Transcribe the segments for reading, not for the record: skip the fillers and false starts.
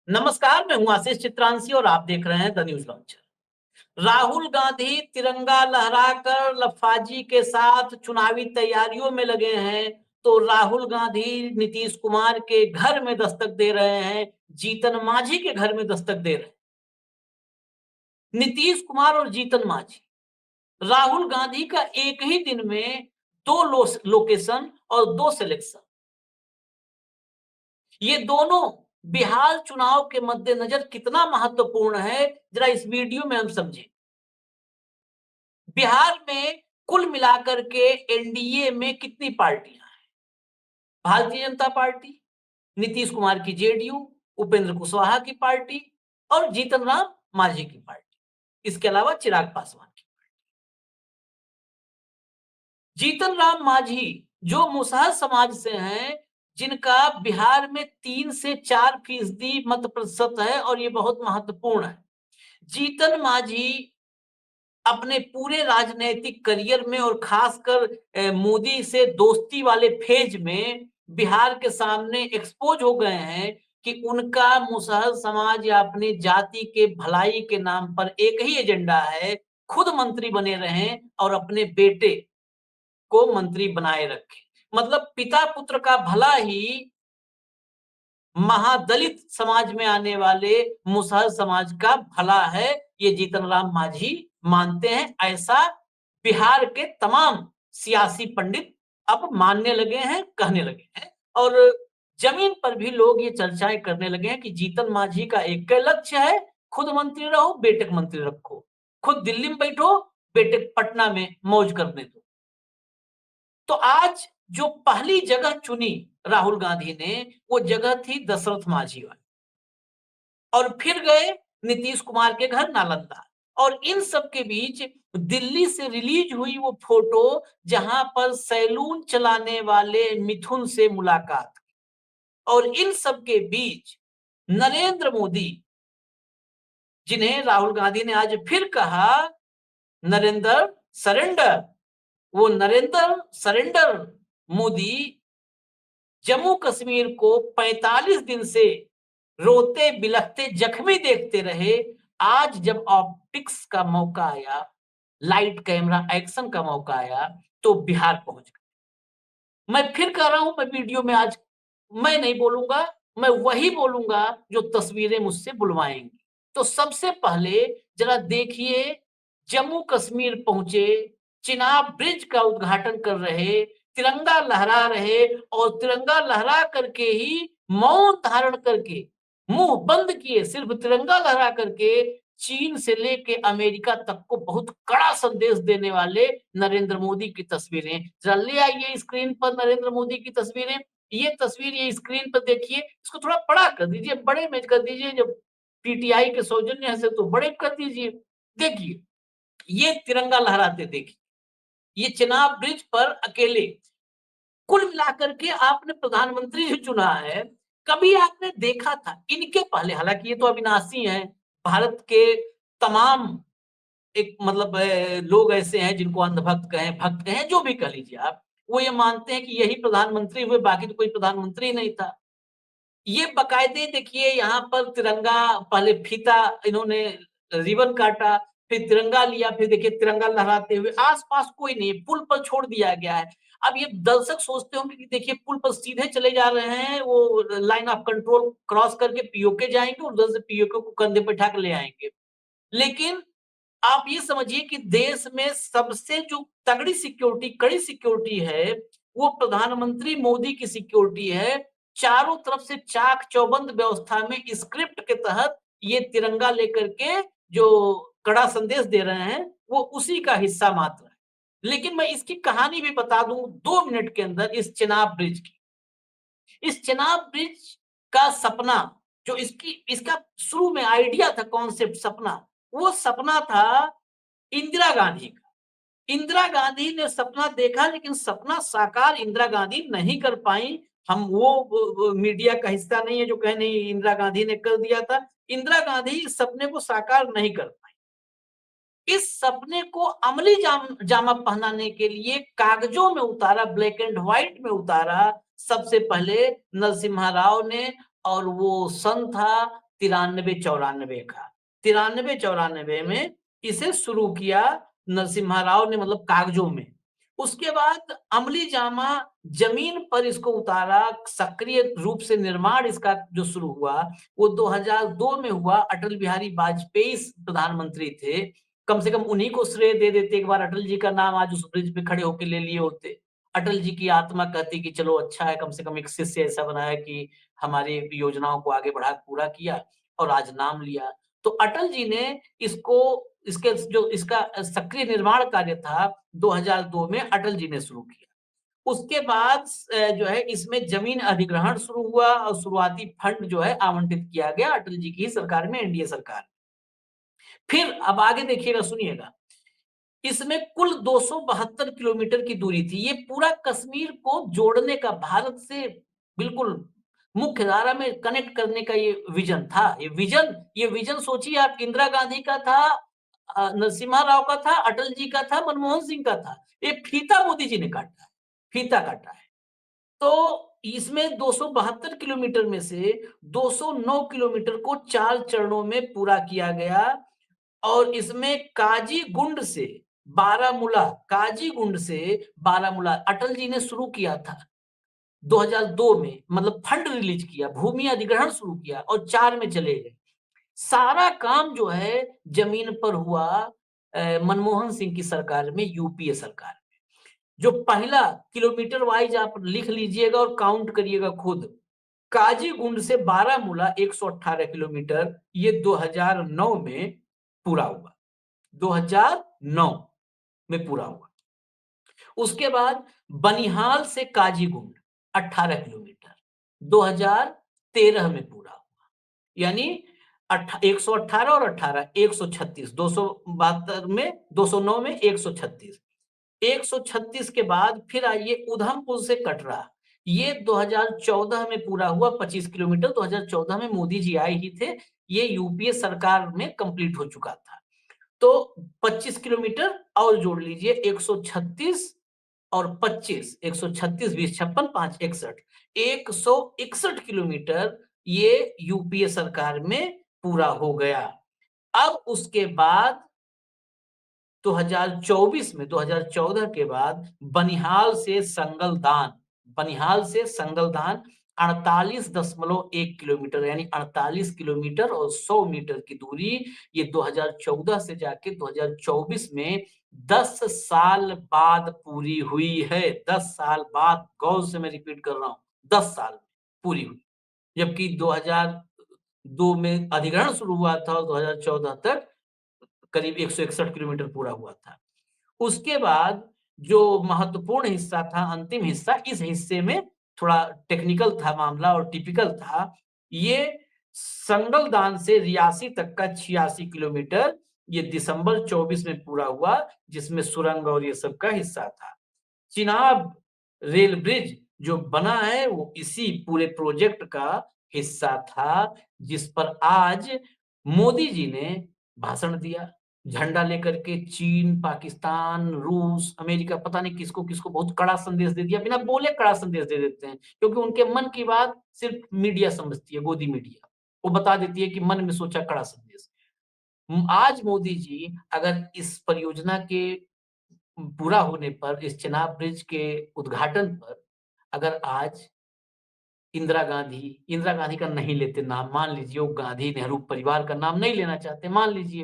नमस्कार, मैं हूं आशीष चित्रांशी और आप देख रहे हैं the news launcher. Rahul Gandhi तिरंगा लहराकर लफाजी के साथ चुनावी तैयारियों में लगे हैं, तो राहुल गांधी नीतीश कुमार के घर में दस्तक दे रहे हैं, जीतन मांझी के घर में दस्तक दे रहे हैं। नीतीश कुमार और जीतन मांझी, राहुल गांधी का एक ही दिन में दो लोकेशन और दो सिलेक्शन। ये दोनों बिहार चुनाव के मद्देनजर कितना महत्वपूर्ण है, जरा इस वीडियो में हम समझें। बिहार में कुल मिलाकर के एनडीए में कितनी पार्टियां हैं? भारतीय जनता पार्टी, नीतीश कुमार की जेडीयू, उपेंद्र कुशवाहा की पार्टी और जीतन राम मांझी की पार्टी, इसके अलावा चिराग पासवान की। जीतन राम मांझी जो मुसहर समाज से हैं, जिनका बिहार में 3 से 4% मत प्रतिशत है और ये बहुत महत्वपूर्ण है। जीतन मांझी अपने पूरे राजनीतिक करियर में और खासकर मोदी से दोस्ती वाले फेज में बिहार के सामने एक्सपोज हो गए हैं कि उनका मुसहर समाज या अपनी जाति के भलाई के नाम पर एक ही एजेंडा है, खुद मंत्री बने रहें और अपने बेटे को मंत्री बनाए रखें। मतलब पिता पुत्र का भला ही महादलित समाज में आने वाले मुसहर समाज का भला है, ये जीतन राम मांझी मानते हैं। ऐसा बिहार के तमाम सियासी पंडित अब मानने लगे हैं, कहने लगे हैं और जमीन पर भी लोग ये चर्चाएं करने लगे हैं कि जीतन मांझी का एक लक्ष्य है, खुद मंत्री रहो, बेटे को मंत्री रखो, खुद दिल्ली में बैठो, बेटे पटना में मौज करने दो। तो आज जो पहली जगह चुनी राहुल गांधी ने, वो जगह थी दशरथ मांझी वाली, और फिर गए नीतीश कुमार के घर नालंदा। और इन सब के बीच दिल्ली से रिलीज हुई वो फोटो जहां पर सैलून चलाने वाले मिथुन से मुलाकात। और इन सब के बीच नरेंद्र मोदी, जिन्हें राहुल गांधी ने आज फिर कहा नरेंद्र सरेंडर, वो नरेंद्र सरेंडर मोदी जम्मू कश्मीर को 45 दिन से रोते बिलखते जख्मी देखते रहे। आज जब ऑप्टिक्स का मौका आया, लाइट कैमरा एक्शन का मौका आया, तो बिहार पहुंच गए। मैं फिर कह रहा हूं, मैं वीडियो में आज मैं नहीं बोलूंगा, मैं वही बोलूंगा जो तस्वीरें मुझसे बुलवाएंगी। तो सबसे पहले जरा देखिए, जम्मू कश्मीर पहुंचे, चिनाब ब्रिज का उद्घाटन कर रहे, तिरंगा लहरा रहे और तिरंगा लहरा करके ही मौन धारण करके मुंह बंद किए, सिर्फ तिरंगा लहरा करके चीन से लेके अमेरिका तक को बहुत कड़ा संदेश देने वाले नरेंद्र मोदी की तस्वीरें। जरा ले आइए स्क्रीन पर नरेंद्र मोदी की तस्वीरें। ये तस्वीर ये स्क्रीन पर देखिए, इसको थोड़ा बड़ा कर दीजिए, बड़े में कर दीजिए, जब पीटीआई के सौजन्य से तो बड़े कर दीजिए। देखिए ये तिरंगा लहराते देखिए, ये चिनाब ब्रिज पर अकेले। कुल मिलाकर के आपने प्रधानमंत्री जो चुना है, कभी आपने देखा था इनके पहले? हालांकि ये तो अविनाशी हैं, भारत के तमाम एक मतलब लोग ऐसे हैं जिनको अंधभक्त कहें, भक्त कहें, जो भी कह लीजिए आप, वो ये मानते हैं कि यही प्रधानमंत्री हुए, बाकी तो कोई प्रधानमंत्री नहीं था। ये बाकायदे देखिए, यहाँ पर तिरंगा, पहले फीता इन्होंने रिबन काटा, फिर तिरंगा लिया, फिर देखिए तिरंगा लहराते हुए। आसपास कोई नहीं, पुल पर छोड़ दिया गया है। अब ये दर्शक सोचते होंगे कि देखिए पुल पर सीधे चले जा रहे हैं, वो लाइन ऑफ कंट्रोल क्रॉस करके पीओके जाएंगे और उधर से पीओके को कंधे पे उठा के ले आएंगे। लेकिन आप ये समझिए कि देश में सबसे जो तगड़ी सिक्योरिटी, कड़ी सिक्योरिटी है, वो प्रधानमंत्री मोदी की सिक्योरिटी है। चारों तरफ से चाक चौबंद व्यवस्था में स्क्रिप्ट के तहत ये तिरंगा लेकर के जो कड़ा संदेश दे रहे हैं, वो उसी का हिस्सा मात्र है। लेकिन मैं इसकी कहानी भी बता दूं 2 मिनट के अंदर, इस चिनाब ब्रिज की। इस चिनाब ब्रिज का सपना, जो इसका शुरू में आइडिया था, कॉन्सेप्ट, सपना, वो सपना था इंदिरा गांधी का। इंदिरा गांधी ने सपना देखा, लेकिन सपना साकार इंदिरा गांधी नहीं कर पाई। हम वो मीडिया का हिस्सा नहीं है जो कहे नहीं इंदिरा गांधी ने कर दिया था। इंदिरा गांधी इस सपने को साकार नहीं कर पाई। इस सपने को अमली जामा पहनाने के लिए कागजों में उतारा, ब्लैक एंड व्हाइट में उतारा, सबसे पहले नरसिम्हा राव ने। और वो सन था 93-94 का। 93-94 में इसे शुरू किया नरसिम्हा राव ने, मतलब कागजों में। उसके बाद अमली जामा जमीन पर इसको उतारा, सक्रिय रूप से निर्माण इसका जो शुरू हुआ वो 2002 में हुआ। अटल बिहारी वाजपेयी प्रधानमंत्री थे। कम से कम उन्हीं को श्रेय दे देते, एक बार अटल जी का नाम आज उस ब्रिज पे खड़े होके ले लिए होते। अटल जी की आत्मा कहती कि चलो अच्छा है, कम से कम एक शिष्य ऐसा बनाया कि हमारी योजनाओं को आगे बढ़ा पूरा किया और आज नाम लिया। तो अटल जी ने इसको, इसके जो इसका सक्रिय निर्माण कार्य था 2002 में अटल जी ने शुरू किया। उसके बाद जो है इसमें जमीन अधिग्रहण शुरू हुआ और शुरुआती फंड जो है आवंटित किया गया अटल जी की सरकार में, एनडीए सरकार। फिर अब आगे देखिएगा, सुनिएगा। इसमें कुल 272 किलोमीटर की दूरी थी। ये पूरा कश्मीर को जोड़ने का, भारत से बिल्कुल मुख्य धारा में कनेक्ट करने का ये विजन था। ये विजन सोचिए आप, इंदिरा गांधी का था, नरसिम्हा राव का था, अटल जी का था, मनमोहन सिंह का था। ये फीता मोदी जी ने काटा है, फीता काटा है। तो इसमें 272 किलोमीटर में से 209 किलोमीटर को 4 चरणों में पूरा किया गया और इसमें काजीगुंड से बारामूला अटल जी ने शुरू किया था 2002 में, मतलब फंड रिलीज किया, भूमि अधिग्रहण शुरू किया और 4 में चले गए। सारा काम जो है जमीन पर हुआ मनमोहन सिंह की सरकार में, यूपीए सरकार। जो पहला किलोमीटर वाइज आप लिख लीजिएगा और काउंट करिएगा खुद। काजीगुंड से बारामूला 118 किलोमीटर, ये 2009 में पूरा हुआ। 2009 में पूरा हुआ। उसके बाद बनिहाल से काजीगुंड 18 किलोमीटर 2013 में पूरा हुआ। यानी 118 और 18 136, 272 में, 209 में 136। 136 के बाद फिर आइए उधमपुर से कटरा, ये 2014 में पूरा हुआ 25 किलोमीटर। 2014 में मोदी जी आए ही थे, ये यूपीए सरकार में कंप्लीट हो चुका था। तो 25 किलोमीटर और जोड़ लीजिए, 136 और 25, 136 20 56 5 61, 161 किलोमीटर ये यूपीए सरकार में पूरा हो गया। अब उसके बाद 2024 में, 2014 के बाद बनिहाल से संगलदान 48.1 किलोमीटर, यानी 48 किलोमीटर और 100 मीटर की दूरी, ये 2014 से जाके 2024 में 10 साल बाद पूरी हुई है। 10 साल बाद, गौर से मैं रिपीट कर रहा हूं, 10 साल पूरी हुई। जबकि 2002 में अधिग्रहण शुरू हुआ था और 2014 तक करीब 161 किलोमीटर पूरा हुआ था। उसके बाद जो महत्वपूर्ण हिस्सा था, अंतिम हिस्सा, इस हिस्से में थोड़ा टेक्निकल था मामला और टिपिकल था। ये संगलदान से रियासी तक का 86 किलोमीटर, ये दिसंबर 24 में पूरा हुआ, जिसमें सुरंग और ये सब का हिस्सा था। चिनाब रेल ब्रिज जो बना है वो इसी पूरे प्रोजेक्ट का हिस्सा था, जिस पर आज मोदी जी ने भाषण दिया, झंडा लेकर के। चीन, पाकिस्तान, रूस, अमेरिका, पता नहीं किसको किसको बहुत कड़ा संदेश दे दिया, बिना बोले कड़ा संदेश दे देते हैं, क्योंकि उनके मन की बात सिर्फ मीडिया समझती है, गोदी मीडिया। वो बता देती है कि मन में सोचा कड़ा संदेश। आज मोदी जी अगर इस परियोजना के पूरा होने पर, इस चेनाब ब्रिज के उद्घाटन पर, अगर आज इंदिरा गांधी का नहीं लेते नाम, मान लीजिए वो गांधी नेहरू परिवार का नाम नहीं लेना चाहते, मान लीजिए,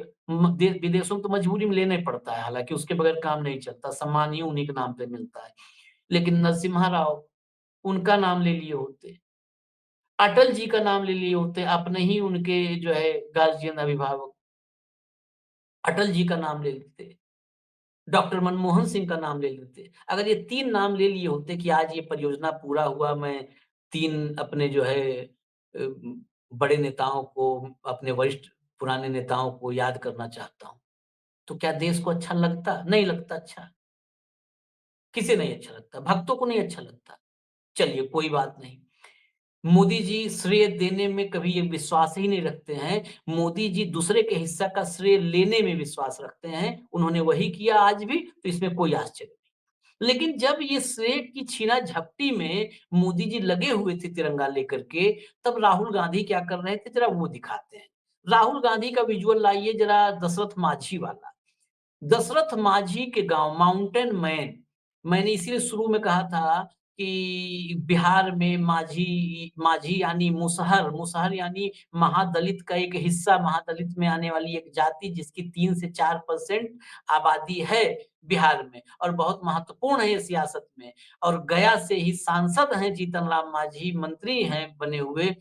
विदेशों में तो मजबूरी में लेना ही पड़ता है, हालांकि उसके बगैर काम नहीं चलता, सम्मान ही उन्हीं के नाम पे मिलता है। लेकिन नरसिम्हा राव, उनका नाम ले लिए होते, अटल जी का नाम ले लिए होते, अपने ही उनके जो है गार्जियन, अभिभावक, अटल जी का नाम ले लेते, डॉक्टर मनमोहन सिंह का नाम ले लेते। अगर ये 3 नाम ले लिए होते कि आज ये परियोजना पूरा हुआ, मैं 3 अपने जो है बड़े नेताओं को, अपने वरिष्ठ पुराने नेताओं को याद करना चाहता हूँ, तो क्या देश को अच्छा लगता? नहीं लगता अच्छा। किसे नहीं अच्छा लगता? भक्तों को नहीं अच्छा लगता। चलिए कोई बात नहीं। मोदी जी श्रेय देने में कभी ये विश्वास ही नहीं रखते हैं। मोदी जी दूसरे के हिस्सा का श्रेय लेने में विश्वास रखते हैं। उन्होंने वही किया आज भी, तो इसमें कोई आश्चर्य नहीं। लेकिन जब ये सेठ की छीना-झपटी में मोदी जी लगे हुए थे तिरंगा लेकर के, तब राहुल गांधी क्या कर रहे थे, ज़रा वो दिखाते हैं। राहुल गांधी का विजुअल लाइए ज़रा दशरथ माझी वाला। दशरथ माझी के गाँव माउंटेन मैन, मैंने इसीलिए शुरू में कहा था कि बिहार में माझी माझी यानी मुसहर, मुसहर यानी महादलित का एक हिस्सा, महादलित में आने वाली एक जाति जिसकी 3 से 4% आबादी है बिहार में और बहुत महत्वपूर्ण है ये सियासत में। और गया से ही सांसद हैं जीतन राम माझी, मंत्री हैं बने हुए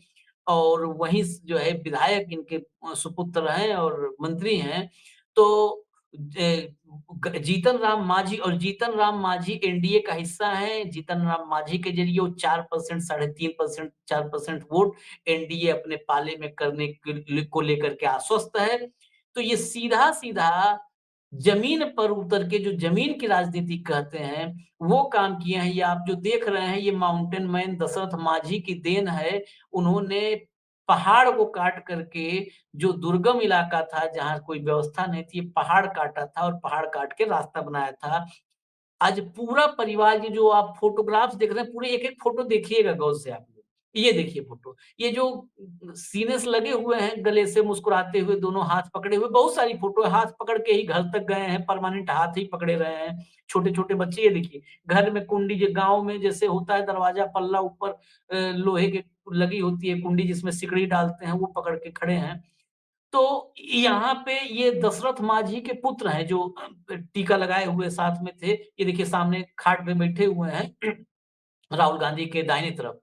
और वहीं स जो है विधायक इनके सुपुत्र हैं और मंत्री हैं। तो जीतन राम मांझी और जीतन राम मांझी एनडीए का हिस्सा है। जीतन राम मांझी के जरिए वो 4% साढ़े 3% 4% वोट एनडीए अपने पाले में करने को लेकर के आश्वस्त है। तो ये सीधा-सीधा जमीन पर उतर के जो जमीन की राजनीति कहते हैं, वो काम किए हैं। ये आप जो देख रहे हैं ये माउंटेन मैन दशरथ मांझी की देन है। उन्होंने पहाड़ को काट करके जो दुर्गम इलाका था, जहाँ कोई व्यवस्था नहीं थी, पहाड़ काटा था और पहाड़ काट के रास्ता बनाया था। आज पूरा परिवार ये जो आप फ़ोटोग्राफ्स देख रहे हैं, पूरे एक-एक फ़ोटो देखिएगा गौर से आप लोग। ये देखिए फ़ोटो, ये जो सीने से लगे हुए हैं, गले से मुस्कुराते हुए, दोनों हाथ पकड़े हुए, बहुत सारी फ़ोटो है, हाथ पकड़ के ही घर तक गए हैं, परमानेंट हाथ ही पकड़े रहे हैं। छोटे-छोटे बच्चे ये देखिए, घर में कुंडी जो गाँव में जैसे होता है दरवाज़ा पल्ला ऊपर लोहे की लगी होती है कुंडी जिसमें सिकड़ी डालते हैं, वो पकड़ के खड़े हैं। तो यहाँ पे ये दशरथ माझी के पुत्र हैं जो टीका लगाए हुए साथ में थे। ये देखिए सामने खाट पे बैठे हुए हैं राहुल गांधी के दाहिनी तरफ।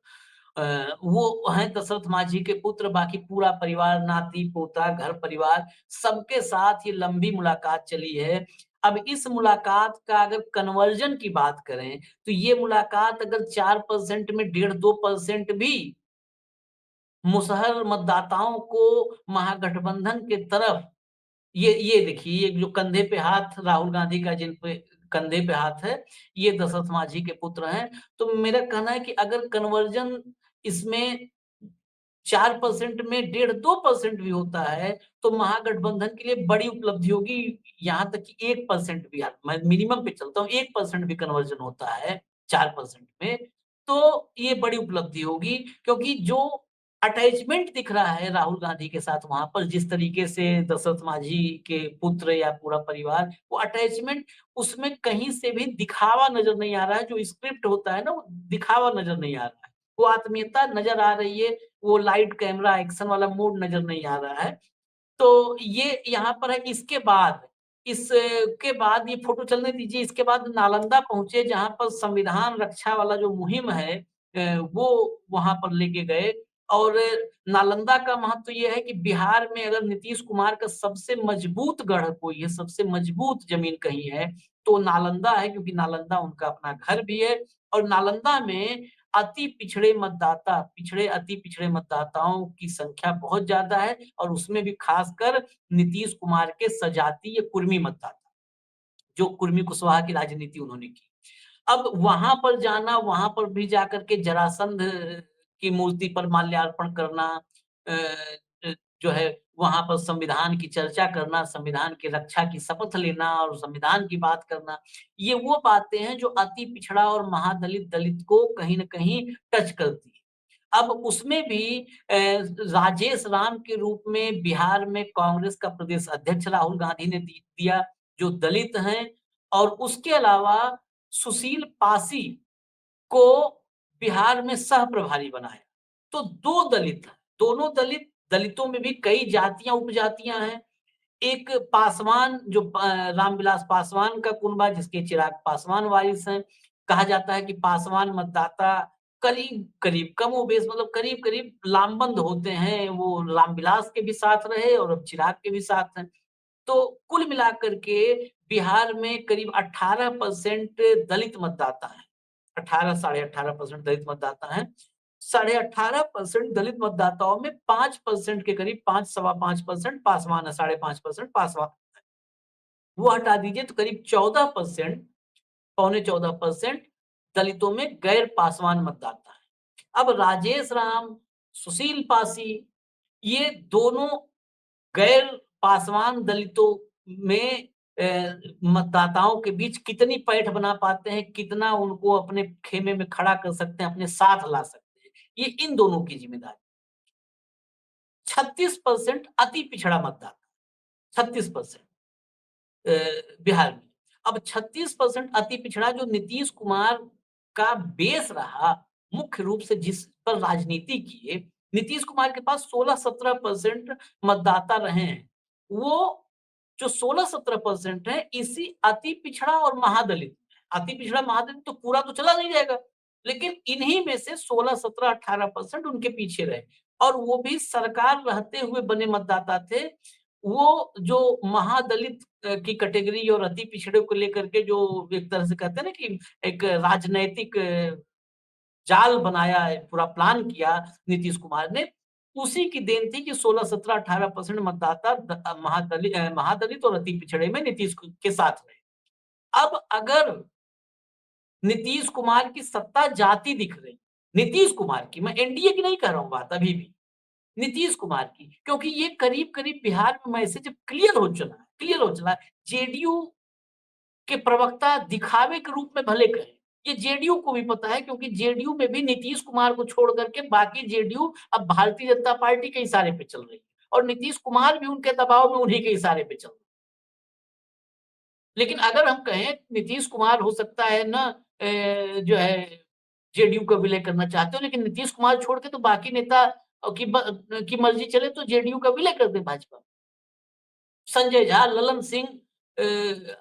वो हैं दशरथ माझी के पुत्र, बाकी पूरा परिवार, नाती-पोता, घर परिवार सबके साथ ये लंबी मुलाकात चली है। अब इस मुलाकात का अगर कन्वर्जन की बात करें, तो ये मुलाकात अगर 4% में डेढ़ 2% भी मुसहर मतदाताओं को महागठबंधन के तरफ ये देखिए, ये जो कंधे पे हाथ राहुल गांधी का जिन पे कंधे पे हाथ है, ये दशरथ माझी के पुत्र हैं। तो मेरा कहना है कि अगर कन्वर्जन इसमें 4% में डेढ़ 2% भी होता है, तो महागठबंधन के लिए बड़ी उपलब्धि होगी। यहाँ तक कि 1% भी मैं मिनिमम पे चलता हूँ, 1% भी कन्वर्जन होता है 4% में, तो ये बड़ी उपलब्धि होगी क्योंकि जो अटैचमेंट दिख रहा है राहुल गांधी के साथ वहाँ पर जिस तरीके से दशरथ माझी के पुत्र या पूरा परिवार, वो अटैचमेंट उसमें कहीं से भी दिखावा नज़र नहीं आ रहा है, जो स्क्रिप्ट होता है ना, वो दिखावा नज़र नहीं आ रहा है। वो आत्मीयता नज़र आ रही है, वो लाइट कैमरा एक्शन वाला मोड नज़र नहीं आ रहा है। तो ये यहाँ पर है इसके बाद ये फ़ोटो चलने दीजिए, इसके बाद नालंदा पहुँचे जहाँ पर संविधान रक्षा वाला जो मुहिम है वो वहाँ पर लेके गए और नालंदा का महत्व ये है कि बिहार में अगर नीतीश कुमार का सबसे मजबूत गढ़ कोई है, सबसे मजबूत ज़मीन कहीं है, तो नालंदा है क्योंकि नालंदा उनका अपना घर भी है और नालंदा में अति पिछड़े मतदाताओं की संख्या बहुत ज़्यादा है और उसमें भी खासकर नीतीश कुमार के सजातीय कुर्मी मतदाता, जो कुर्मी कुशवाहा की राजनीति उन्होंने की। अब वहाँ पर जाना, वहाँ पर भी जाकर के जरासंध की मूर्ति पर माल्यार्पण करना अ जो है वहाँ पर संविधान की चर्चा करना, संविधान की रक्षा की शपथ लेना और संविधान की बात करना, ये वो बातें हैं जो अति पिछड़ा और महादलित दलित को कहीं न कहीं टच करती है। अब उसमें भी राजेश राम के रूप में बिहार में कांग्रेस का प्रदेश अध्यक्ष राहुल गांधी ने दिया, जो दलित हैं और उसके अलावा सुशील पासी को बिहार में सह प्रभारी बनाया। तो 2 दलित, दोनों दलितों में भी कई जातियाँ, उपजातियाँ हैं। एक पासवान जो रामविलास पासवान का कुनबा जिसके चिराग पासवान वारिस हैं। कहा जाता है कि पासवान मतदाता करीब-करीब, कमोबेश मतलब करीब-करीब लामबंद होते हैं। वो रामविलास के भी साथ रहे और अब चिराग के भी साथ हैं। तो कुल मिलाकर के बिहार में करीब 18% दलित मतदाता हैं। 18 साढ़े 18% दलित मतदाता हैं। साढ़े 18% दलित मतदाताओं में 5% के करीब 5 सवा 5% पासवान है, साढ़े 5% पासवान। वो हटा दीजिए तो करीब 14% पौने 14% दलितों में गैर पासवान मतदाता हैं। अब राजेश राम, सुशील पासी ये दोनों गैर पासवान दलितों में मतदाताओं के बीच कितनी पैठ बना पाते हैं, कितना उनको अपने खेमे में खड़ा कर सकते हैं, अपने साथ ला सकते हैं। ये इन दोनों की ज़िम्मेदारी। 36% अति पिछड़ा मतदाता, 36% बिहार में। अब 36% अति पिछड़ा जो नीतीश कुमार का बेस रहा, मुख्य रूप से जिस पर राजनीति किए, नीतीश कुमार के पास 16-17% मतदाता रहे हैं। वो जो 16-17% है, इसी अति पिछड़ा और महादलित, अति पिछड़ा महादलित तो पूरा तो चला नहीं जाएगा, लेकिन इन्हीं में से 16, 17, 18% उनके पीछे रहे और वो भी सरकार रहते हुए बने मतदाता थे। वो जो महादलित की कैटेगरी और अति पिछड़े को लेकर के जो एक तरह से कहते हैं ना कि एक राजनैतिक जाल बनाया है, पूरा प्लान किया नीतीश कुमार ने, उसी की देन थी कि 16, 17, 18% मतदाता महादलित और अति पिछड़े में नीतीश के साथ रहे। अब अगर नीतीश कुमार की सत्ता जाती दिख रही, नीतीश कुमार की, मैं एनडीए की नहीं कह रहा हूँ बात अभी भी, नीतीश कुमार की, क्योंकि ये करीब-करीब बिहार में मैसेज क्लियर हो चला है। जेडीयू के प्रवक्ता दिखावे के रूप में भले कहें, ये जेडीयू को भी पता है क्योंकि जेडीयू में भी नीतीश कुमार को छोड़ करके बाकी जेडीयू अब भारतीय जनता पार्टी के इशारे पे चल रही है और नीतीश कुमार भी उनके दबाव में उन्हीं के इशारे पे चल रहे हैं। लेकिन अगर हम कहें नीतीश कुमार हो सकता है ना जो है जेडीयू का विलय करना चाहते हो, लेकिन नीतीश कुमार छोड़ के तो बाकी नेता की मर्जी चले तो जेडीयू का विलय कर दे भाजपा। संजय झा, ललन सिंह,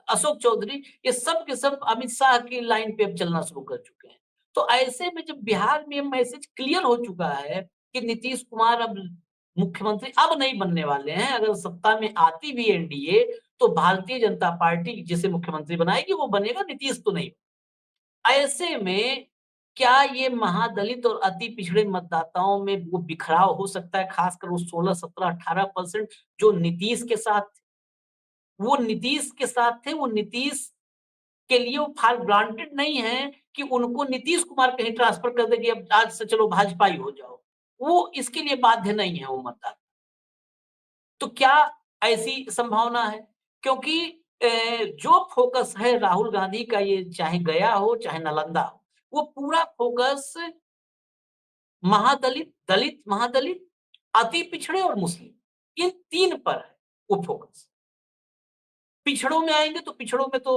अशोक चौधरी, ये सब के सब अमित शाह की लाइन पे अब चलना शुरू कर चुके हैं। तो ऐसे में जब बिहार में मैसेज क्लियर हो चुका है कि नीतीश कुमार अब मुख्यमंत्री अब नहीं बनने वाले हैं, अगर सत्ता में आती भी एनडीए तो भारतीय जनता पार्टी जिसे मुख्यमंत्री बनाएगी वो बनेगा, नीतीश तो नहीं। ऐसे में क्या ये महादलित और अति पिछड़े मतदाताओं में वो बिखराव हो सकता है, खासकर वो 16, 17, 18% जो नीतीश के साथ, वो नीतीश के साथ थे, वो नीतीश के लिए वो फॉर ग्रांटेड नहीं है कि उनको नीतीश कुमार कहीं ट्रांसफर कर दे कि अब आज से चलो भाजपा ही हो जाओ। वो इसके लिए बाध्य नहीं है वो मतदाता। तो क्या ऐसी संभावना है? क्योंकि जो फोकस है राहुल गांधी का, ये चाहे गया हो, चाहे नालंदा हो, वो पूरा फोकस महादलित, दलित, महादलित, अति पिछड़े और मुस्लिम, इन 3 पर है वो फोकस। पिछड़ों में आएँगे तो पिछड़ों में तो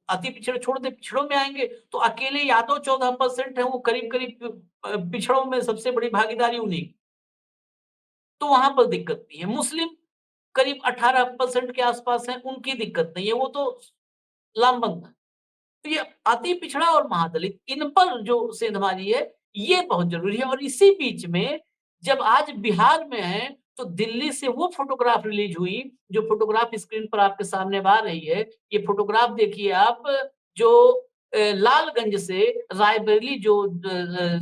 अति पिछड़े छोड़ दें, पिछड़ों में आएँगे तो अकेले यादव 14% है, वो करीब-करीब पिछड़ों में सबसे बड़ी भागीदारी उन्हीं की। तो वहाँ पर दिक्कत नहीं है। मुस्लिम करीब 18% के आस-पास हैं, उनकी दिक्कत नहीं है, वो तो लामबंद है। तो ये अति पिछड़ा और महादलित, इन पर जो सेंधमारी है, ये बहुत ज़रूरी है और इसी बीच में जब आज बिहार में हैं, तो दिल्ली से वो फ़ोटोग्राफ रिलीज़ हुई, जो फ़ोटोग्राफ स्क्रीन पर आपके सामने अब आ रही है। ये फ़ोटोग्राफ देखिए आप, जो लालगंज से रायबरेली जो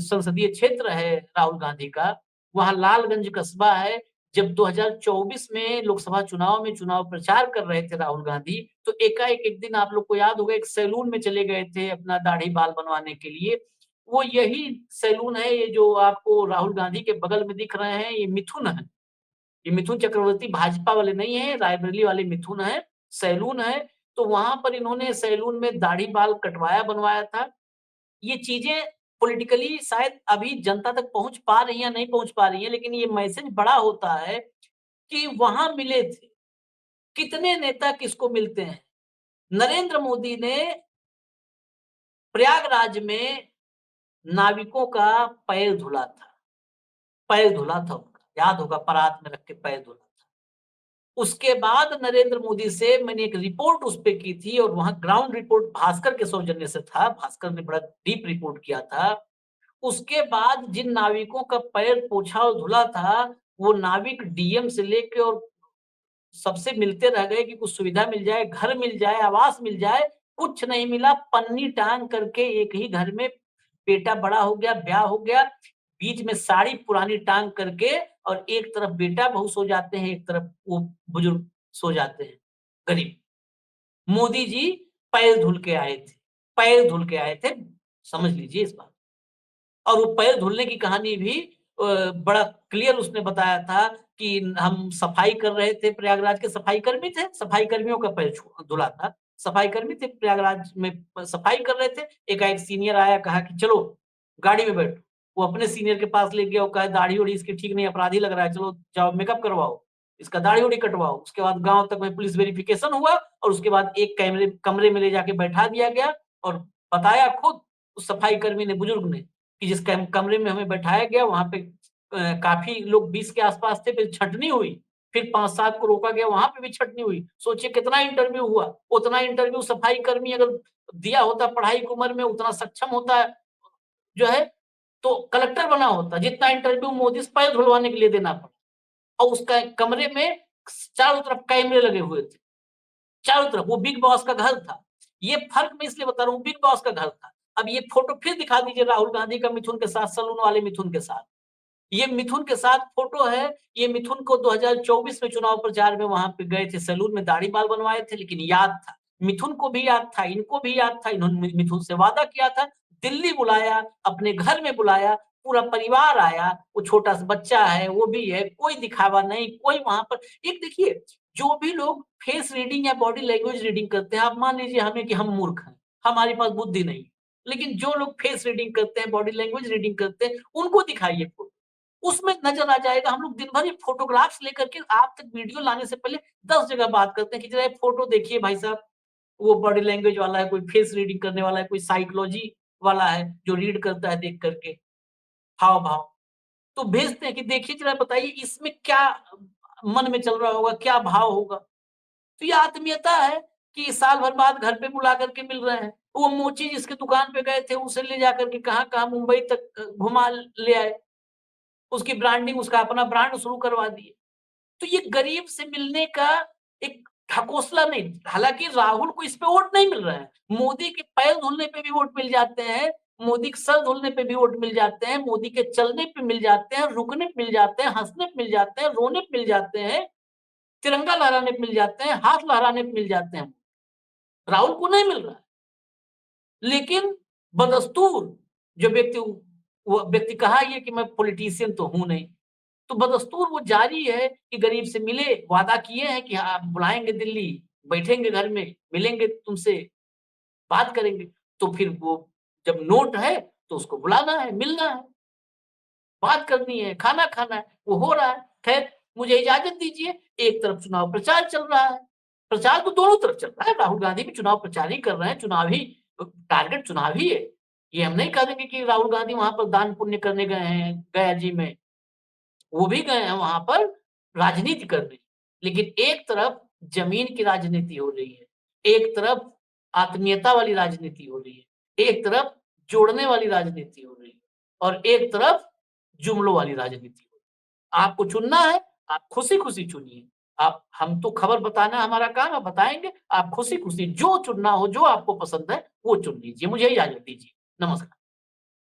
संसदीय क्षेत्र है राहुल गांधी का, वहाँ लालगंज कस्बा है। जब 2024 में लोकसभा चुनाव में चुनाव प्रचार कर रहे थे राहुल गांधी, तो एकाएक एक दिन आप लोग को याद होगा एक सैलून में चले गए थे अपना दाढ़ी बाल बनवाने के लिए। वो यही सैलून है, ये जो आपको राहुल गांधी के बगल में दिख रहे हैं, ये मिथुन है। ये मिथुन चक्रवर्ती भाजपा वाले नहीं है, रायबरेली वाले मिथुन है, सैलून है। तो वहाँ पर इन्होंने सैलून में दाढ़ी बाल कटवाया बनवाया था। ये चीज़ें पॉलिटिकली शायद अभी जनता तक पहुँच पा रही हैं या नहीं पहुँच पा रही हैं, लेकिन ये मैसेज बड़ा होता है कि वहाँ मिले थे। कितने नेता किसको मिलते हैं? नरेंद्र मोदी ने प्रयागराज में नाविकों का पैर धुला था, उनका, याद होगा परात में रख के पैर धुला था। उसके बाद नरेंद्र मोदी से मैंने एक रिपोर्ट उस पे की थी और वहाँ ग्राउंड रिपोर्ट भास्कर के सौजन्य से था, भास्कर ने बड़ा डीप रिपोर्ट किया था। उसके बाद जिन नाविकों का पैर पोंछा और धुला था, वो नाविक डीएम से लेके और सबसे मिलते रह गए कि कुछ सुविधा मिल जाए, घर मिल जाए, आवास मिल जाए, कुछ नहीं मिला। पन्नी टाँग करके एक ही घर में बेटा बड़ा हो गया, ब्याह हो गया, बीच में साड़ी पुरानी टाँग करके और एक तरफ बेटा-बहू सो जाते हैं, एक तरफ वो बुजुर्ग सो जाते हैं, गरीब। मोदी जी पैर धुल के आए थे, पैर धुल के आए थे, समझ लीजिए इस बात। और वो पैर धुलने की कहानी भी बड़ा क्लियर उसने बताया था कि हम सफाई कर रहे थे, प्रयागराज के सफाई कर्मी थे, सफाई कर्मियों का पैर धुला था। सफाई कर्मी थे, प्रयागराज में सफाई कर रहे थे। एक सीनियर आया, कहा कि चलो गाड़ी में बैठो। वो अपने सीनियर के पास ले गया, वो कहा दाढ़ी-वाढ़ी इसकी ठीक नहीं, अपराधी लग रहा है, चलो जाओ मेकअप करवाओ, इसका दाढ़ी-वाढ़ी कटवाओ। उसके बाद गाँव तक में पुलिस वेरिफिकेशन हुआ और उसके बाद एक कैमरे कमरे में ले जाके बैठा दिया गया और बताया खुद उस सफाई कर्मी ने, बुजुर्ग ने, कि जिस कमरे में हमें बैठाया गया वहाँ पे काफ़ी लोग 20 के आस-पास थे, फिर छँटनी हुई, फिर 5-7 को रोका गया, वहाँ पे भी छँटनी हुई। सोचिए कितना इंटरव्यू हुआ, उतना इंटरव्यू सफाई कर्मी अगर दिया होता, पढ़ाई की उम्र में उतना सक्षम होता जो है, तो कलेक्टर बना होता, जितना इंटरव्यू मोदी से पैर धुलवाने के लिए देना पड़ा। और उसका कमरे में चारों तरफ कैमरे लगे हुए थे, चारों तरफ, वो बिग बॉस का घर था। ये फ़र्क मैं इसलिए बता रहा हूँ, बिग बॉस का घर था। अब ये फ़ोटो फिर दिखा दीजिए राहुल गांधी का मिथुन के साथ, सैलून वाले मिथुन के साथ। ये मिथुन के साथ फ़ोटो है, ये मिथुन को 2024 में चुनाव प्रचार में वहाँ पे गए थे, सैलून में दाढ़ी-बाल बनवाए थे, लेकिन याद था। मिथुन को भी याद था, इनको भी याद था, इन्होंने मिथुन से वादा किया था, दिल्ली बुलाया, अपने घर में बुलाया, पूरा परिवार आया, वो छोटा-सा बच्चा है, वो भी है, कोई दिखावा नहीं, कोई वहाँ पर एक देखिए, जो भी लोग फेस रीडिंग या बॉडी लैंग्वेज रीडिंग करते हैं, आप मान लीजिए हमें कि हम मूर्ख हैं, हमारे पास बुद्धि नहीं है। लेकिन जो लोग फेस रीडिंग करते हैं, बॉडी लैंग्वेज रीडिंग करते हैं, उनको दिखाइए फ़ोटो। उसमें नज़र आ जाएगा। हम लोग दिन भर ये फ़ोटोग्राफ्स लेकर के आप तक वीडियो लाने से पहले 10 जगह बात करते हैं कि ज़रा ये फ़ोटो देखिए भाई साहब, वो बॉडी लैंग्वेज वाला है, कोई फेस रीडिंग करने वाला है, कोई साइकोलॉजी वाला है, जो रीड करता है देख कर के, हाव-भाव। तो भेजते हैं कि देखिए ज़रा बताइए इसमें क्या मन में चल रहा होगा, क्या भाव होगा? तो ये आत्मीयता है कि साल भर बाद घर पे बुला कर के मिल रहे हैं। वो मोची जिसके दुकान पे गए थे, उसे ले जाकर के कहाँ-कहाँ मुंबई तक घुमा ले आए। उसकी ब्रांडिंग, उसका अपना ब्रांड शुरू करवा दिए। तो ये गरीब से मिलने का एक ढकोसला नहीं, हालाँकि राहुल को इस पे वोट नहीं मिल रहा है। मोदी के पैर धुलने पे भी वोट मिल जाते हैं, मोदी के सर धुलने पे भी वोट मिल जाते हैं, मोदी के चलने पे मिल जाते हैं, रुकने पे मिल जाते हैं, हँसने पे मिल जाते हैं, रोने पे मिल जाते हैं, तिरंगा लहराने पे मिल जाते हैं, हाथ लहराने पे मिल जाते हैं। राहुल को नहीं मिल रहा है। लेकिन बदस्तूर जो व्यक्ति, वो व्यक्ति कहा ये कि मैं पॉलिटिशियन तो हूँ नहीं। तो बदस्तूर वो जारी है कि गरीब से मिले, वादा किए हैं कि हाँ, बुलाएँगे दिल्ली, बैठेंगे घर में, मिलेंगे तुमसे, बात करेंगे। तो फिर वो जब नोट है, तो उसको बुलाना है, मिलना है, बात करनी है, खाना खाना है, वो हो रहा है। खैर, मुझे इजाज़त दीजिए, एक तरफ चुनाव प्रचार चल रहा है। प्रचार तो दोनों तरफ चल रहा है, राहुल गांधी भी चुनाव प्रचार ही कर रहे हैं, चुनावी टारगेट चुनाव ही है। ये हम नहीं कह देंगे कि राहुल गांधी वहाँ पर दान पुण्य करने गए हैं, गया जी में। वो भी गए हैं वहाँ पर राजनीति करने। लेकिन एक तरफ ज़मीन की राजनीति हो रही है, एक तरफ आत्मीयता वाली राजनीति हो रही है, एक तरफ जोड़ने वाली राजनीति हो रही है और एक तरफ जुमलों वाली राजनीति हो रही है। आपको चुनना है, आप खुशी-खुशी चुनिए। आप हम तो खबर बताना हमारा काम है, बताएँगे। आप खुशी-खुशी जो चुनना हो, जो आपको पसंद है, वो चुन लीजिए। मुझे इजाज़त दीजिए। नमस्कार।